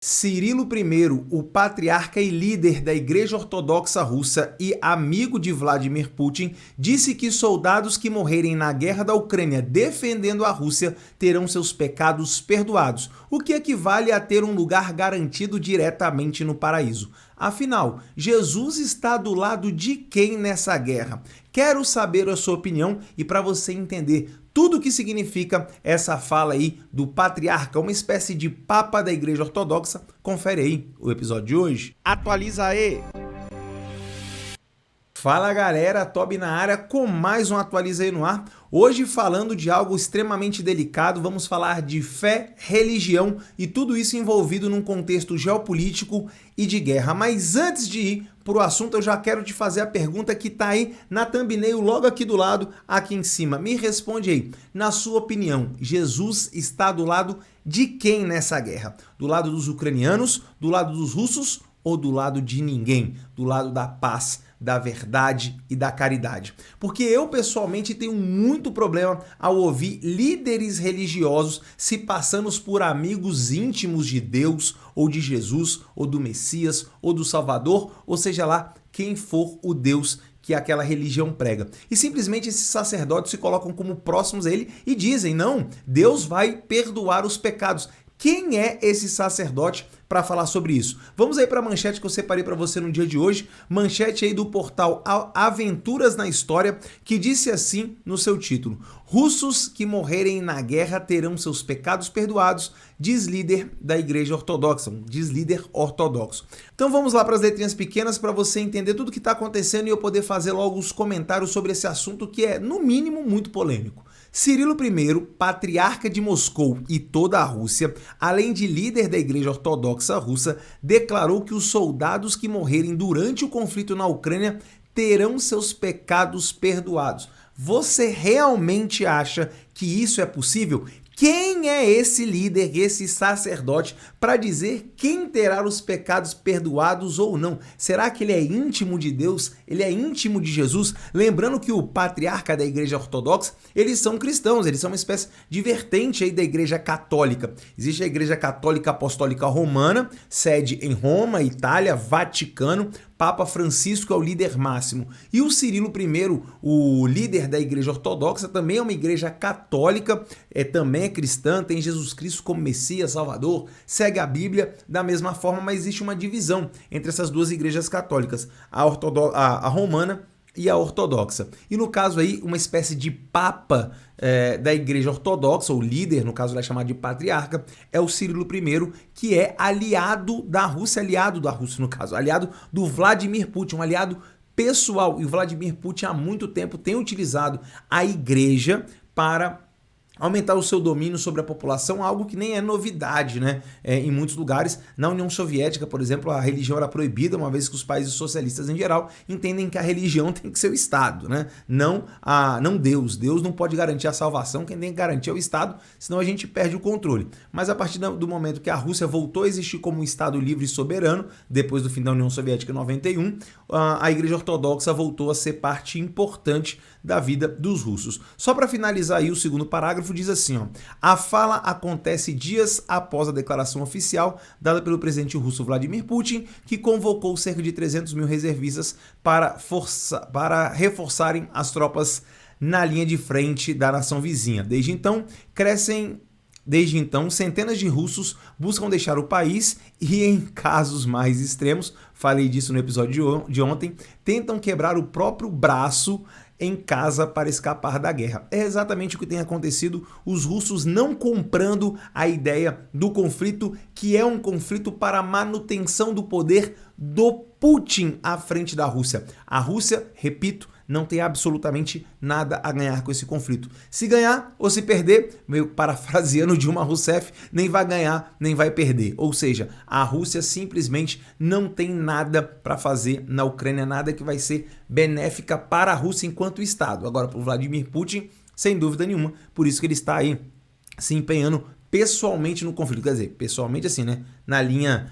Cirilo I, o patriarca e líder da Igreja Ortodoxa Russa e amigo de Vladimir Putin, disse que soldados que morrerem na guerra da Ucrânia defendendo a Rússia terão seus pecados perdoados, o que equivale a ter um lugar garantido diretamente no paraíso. Afinal, Jesus está do lado de quem nessa guerra? Quero saber a sua opinião e para você entender tudo o que significa essa fala aí do patriarca, uma espécie de papa da Igreja Ortodoxa, confere aí o episódio de hoje. Atualiza aí! Fala galera, Tobi na área com mais um Atualiza aí no ar. Hoje falando de algo extremamente delicado, vamos falar de fé, religião e tudo isso envolvido num contexto geopolítico e de guerra. Mas antes de ir para o assunto, eu já quero te fazer a pergunta que está aí na thumbnail logo aqui do lado, aqui em cima. Me responde aí, na sua opinião, Jesus está do lado de quem nessa guerra? Do lado dos ucranianos, do lado dos russos ou do lado de ninguém? Do lado da paz, da verdade e da caridade. Porque eu, pessoalmente, tenho muito problema ao ouvir líderes religiosos se passando por amigos íntimos de Deus, ou de Jesus, ou do Messias, ou do Salvador, ou seja lá, quem for o Deus que aquela religião prega. E simplesmente esses sacerdotes se colocam como próximos a ele e dizem, não, Deus vai perdoar os pecados. Quem é esse sacerdote para falar sobre isso? Vamos aí para a manchete que eu separei para você no dia de hoje, manchete aí do portal Aventuras na História, que disse assim no seu título: russos que morrerem na guerra terão seus pecados perdoados, diz líder da Igreja Ortodoxa, diz líder ortodoxo. Então vamos lá para as letrinhas pequenas para você entender tudo o que está acontecendo e eu poder fazer logo os comentários sobre esse assunto que é, no mínimo, muito polêmico. Cirilo I, patriarca de Moscou e toda a Rússia, além de líder da Igreja Ortodoxa Russa, declarou que os soldados que morrerem durante o conflito na Ucrânia terão seus pecados perdoados. Você realmente acha que isso é possível? Quem é esse líder, esse sacerdote, para dizer quem terá os pecados perdoados ou não? Será que ele é íntimo de Deus? Ele é íntimo de Jesus? Lembrando que o patriarca da Igreja Ortodoxa, eles são cristãos, eles são uma espécie de vertente aí da Igreja Católica. Existe a Igreja Católica Apostólica Romana, sede em Roma, Itália, Vaticano. Papa Francisco é o líder máximo. E o Cirilo I, o líder da Igreja Ortodoxa, também é uma igreja católica, também é cristã, tem Jesus Cristo como Messias, Salvador, segue a Bíblia da mesma forma, mas existe uma divisão entre essas duas igrejas católicas, a romana e a ortodoxa. E no caso aí, uma espécie de papa da Igreja Ortodoxa, ou líder, no caso ele é chamado de patriarca, é o Cirilo I, que é aliado da Rússia no caso, aliado do Vladimir Putin, um aliado pessoal. E o Vladimir Putin há muito tempo tem utilizado a igreja para aumentar o seu domínio sobre a população, algo que nem é novidade, né? Em muitos lugares, na União Soviética, por exemplo, a religião era proibida, uma vez que os países socialistas em geral entendem que a religião tem que ser o Estado, né? Não Deus. Deus não pode garantir a salvação, quem tem que garantir é o Estado, senão a gente perde o controle. Mas a partir do momento que a Rússia voltou a existir como um Estado livre e soberano, depois do fim da União Soviética em 91, a Igreja Ortodoxa voltou a ser parte importante da vida dos russos. Só para finalizar aí o segundo parágrafo, diz assim, ó: a fala acontece dias após a declaração oficial dada pelo presidente russo Vladimir Putin, que convocou cerca de 300 mil reservistas para reforçarem as tropas na linha de frente da nação vizinha. Desde então, centenas de russos buscam deixar o país e, em casos mais extremos, falei disso no episódio de ontem, tentam quebrar o próprio braço em casa para escapar da guerra. É exatamente o que tem acontecido, os russos não comprando a ideia do conflito, que é um conflito para a manutenção do poder do Putin à frente da Rússia. A Rússia, repito, não tem absolutamente nada a ganhar com esse conflito. Se ganhar ou se perder, meio parafraseando Dilma Rousseff, nem vai ganhar, nem vai perder. Ou seja, a Rússia simplesmente não tem nada para fazer na Ucrânia, nada que vai ser benéfica para a Rússia enquanto Estado. Agora, para o Vladimir Putin, sem dúvida nenhuma, por isso que ele está aí se empenhando pessoalmente no conflito. Quer dizer, pessoalmente assim, né? na linha,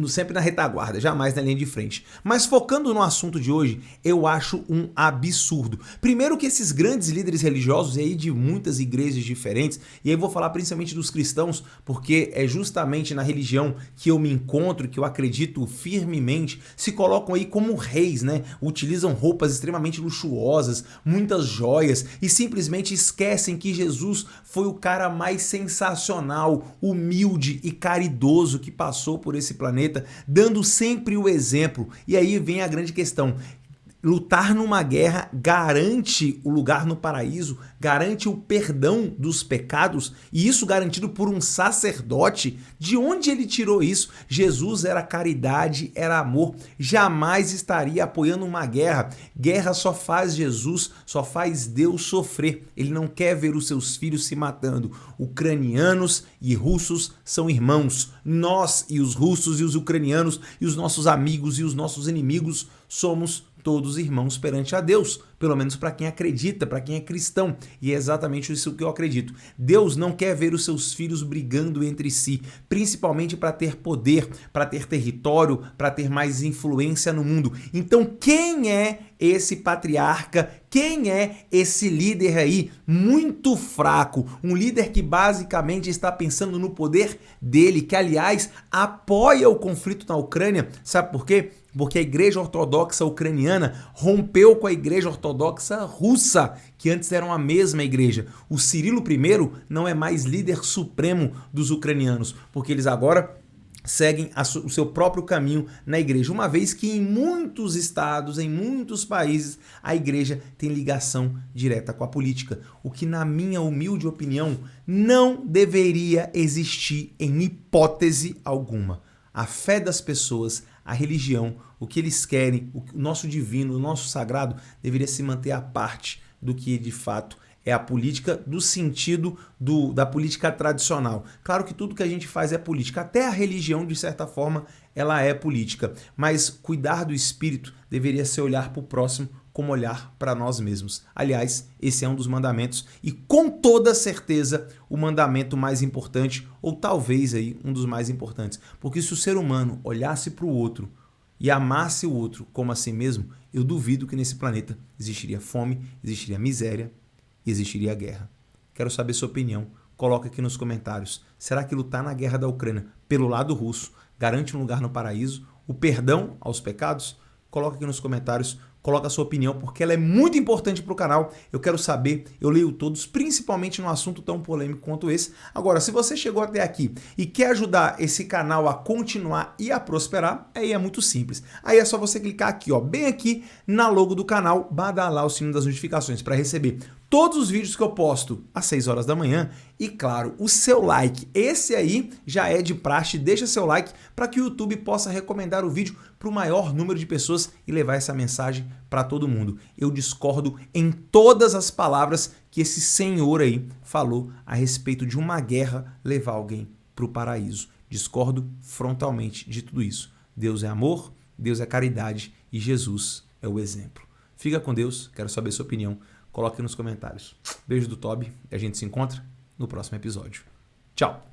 sempre na retaguarda, jamais na linha de frente. Mas focando no assunto de hoje, eu acho um absurdo. Primeiro que esses grandes líderes religiosos, e aí de muitas igrejas diferentes, e aí eu vou falar principalmente dos cristãos, porque é justamente na religião que eu me encontro, que eu acredito firmemente, se colocam aí como reis, né? Utilizam roupas extremamente luxuosas, muitas joias, e simplesmente esquecem que Jesus foi o cara mais sensacional, humilde e caridoso que passou por esse planeta, dando sempre o exemplo. E aí vem a grande questão. Lutar numa guerra garante o lugar no paraíso, garante o perdão dos pecados, e isso garantido por um sacerdote. De onde ele tirou isso? Jesus era caridade, era amor, jamais estaria apoiando uma guerra. Guerra só faz Jesus, só faz Deus sofrer. Ele não quer ver os seus filhos se matando. Ucranianos e russos são irmãos. Nós e os russos e os ucranianos e os nossos amigos e os nossos inimigos somos todos irmãos perante a Deus, pelo menos para quem acredita, para quem é cristão, e é exatamente isso que eu acredito. Deus não quer ver os seus filhos brigando entre si, principalmente para ter poder, para ter território, para ter mais influência no mundo. Então quem é esse patriarca? Quem é esse líder aí muito fraco? Um líder que basicamente está pensando no poder dele, que aliás apoia o conflito na Ucrânia. Sabe por quê? Porque a igreja ortodoxa ucraniana rompeu com a igreja ortodoxa russa, que antes eram a mesma igreja. O Cirilo I não é mais líder supremo dos ucranianos, porque eles agora seguem o seu próprio caminho na igreja, uma vez que em muitos estados, em muitos países, a igreja tem ligação direta com a política, o que, na minha humilde opinião, não deveria existir em hipótese alguma. A fé das pessoas, a religião, o que eles querem, o nosso divino, o nosso sagrado, deveria se manter à parte do que de fato é a política, do sentido da política tradicional. Claro que tudo que a gente faz é política, até a religião, de certa forma, ela é política, mas cuidar do espírito deveria ser olhar para o próximo como olhar para nós mesmos. Aliás, esse é um dos mandamentos e com toda certeza o mandamento mais importante, ou talvez aí um dos mais importantes, porque se o ser humano olhasse para o outro e amasse o outro como a si mesmo, eu duvido que nesse planeta existiria fome, existiria miséria e existiria guerra. Quero saber sua opinião. Coloca aqui nos comentários. Será que lutar na guerra da Ucrânia pelo lado russo garante um lugar no paraíso? O perdão aos pecados? Coloca aqui nos comentários. Coloca a sua opinião, porque ela é muito importante para o canal. Eu quero saber, eu leio todos, principalmente num assunto tão polêmico quanto esse. Agora, se você chegou até aqui e quer ajudar esse canal a continuar e a prosperar, aí é muito simples. Aí é só você clicar aqui, ó, bem aqui na logo do canal, badalar o sino das notificações para receber todos os vídeos que eu posto às 6 horas da manhã e, claro, o seu like. Esse aí já é de praxe, deixa seu like para que o YouTube possa recomendar o vídeo para o maior número de pessoas e levar essa mensagem para todo mundo. Eu discordo em todas as palavras que esse senhor aí falou a respeito de uma guerra levar alguém para o paraíso. Discordo frontalmente de tudo isso. Deus é amor, Deus é caridade e Jesus é o exemplo. Fica com Deus, quero saber sua opinião. Coloque nos comentários. Beijo do Toby e a gente se encontra no próximo episódio. Tchau!